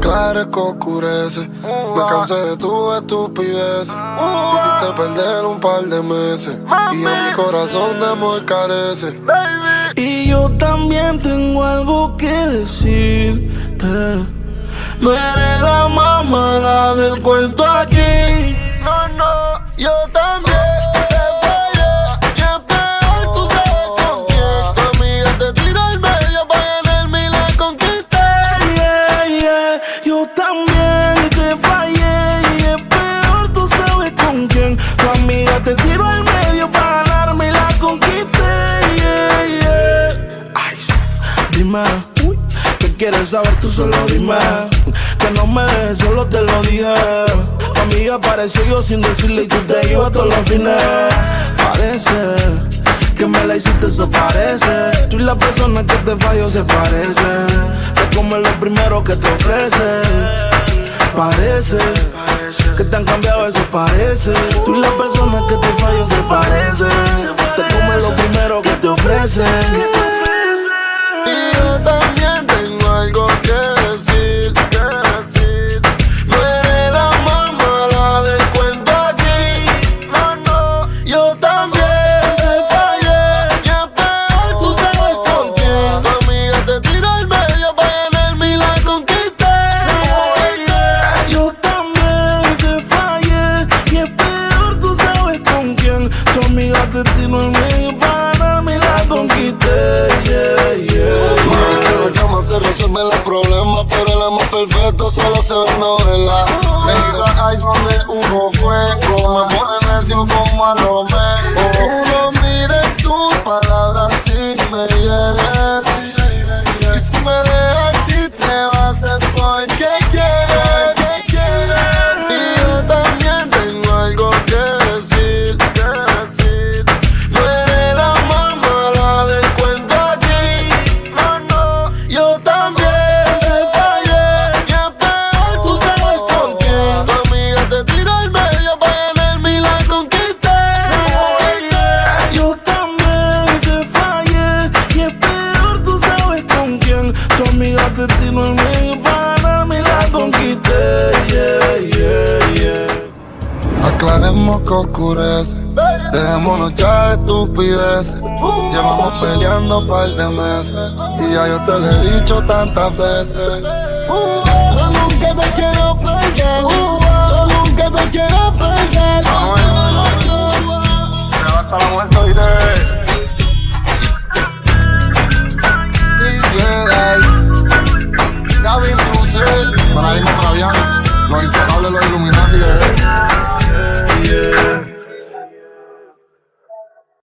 aclares que oscurece. Me cansé de tu estupidez. Hiciste perder un par de meses y a mi corazón de amor carece. Y yo también tengo algo que decirte. No eres la mamá del cuento aquí. No, no, yo también te fallé. Y es peor, tú sabes con quién. Tu amiga te tiró al medio pa' ganarme y la conquisté. Yeah, yeah. Yo también te fallé. Y es peor, tú sabes con quién. Tu amiga te tiró al medio para ganarme y la conquisté. Yeah, yeah. Ay, dime, ¿qué quieres saber? Tú solo dime. Que no me dejes, solo te lo dije. Tu amiga apareció yo sin decirle y tú te ibas todos los fines. Parece que me la hiciste, eso parece. Tú y la persona que te falló se parecen. Te comes lo primero que te ofrecen. Parece que te han cambiado, eso parece. Tú y la persona que te falló se parecen. Te comes lo primero que te ofrecen. Y yo también tengo algo que decir. No eres la mamá, la del cuento aquí. No, no, yo también te fallé. Y es peor, tú sabes con quién. Tu amiga te tiró al medio pa' ganarme y la conquisté. Yo también te fallé. Y es peor, tú sabes con quién. Tu amiga te tiró al medio para ganarme y la conquisté. Yeah, yeah. Cómo se resuelven los problemas, pero el amor perfecto solo se ve en novela. Quizás hay donde hubo fuego, me pone necio como a Romeo. No mires tus palabras si me hieres. Y si me dejas, si te vas, es porque quieres. Y yo también tengo algo que decir. No eres la mamá, la del cuento aquí. No, no, yo también te fallé. Y es peor, tú sabes con quién. Tu amiga te tiró al medio pa' ganarme y la conquisté. Yo también te fallé. Y es peor, tú sabes con quién. Tu amiga te tiró en medio para ganarme y la conquisté. Yeah, yeah, yeah. Aclaremos que oscurece. Dejémonos ya de estupideces. Llevamos peleando par de meses y ya yo te lo he dicho tantas veces. Yo nunca te quiero perder. Yo nunca te quiero perder. Se va hasta la muerte, oíste. Dice Gaby Music, para irme Fabián, no hay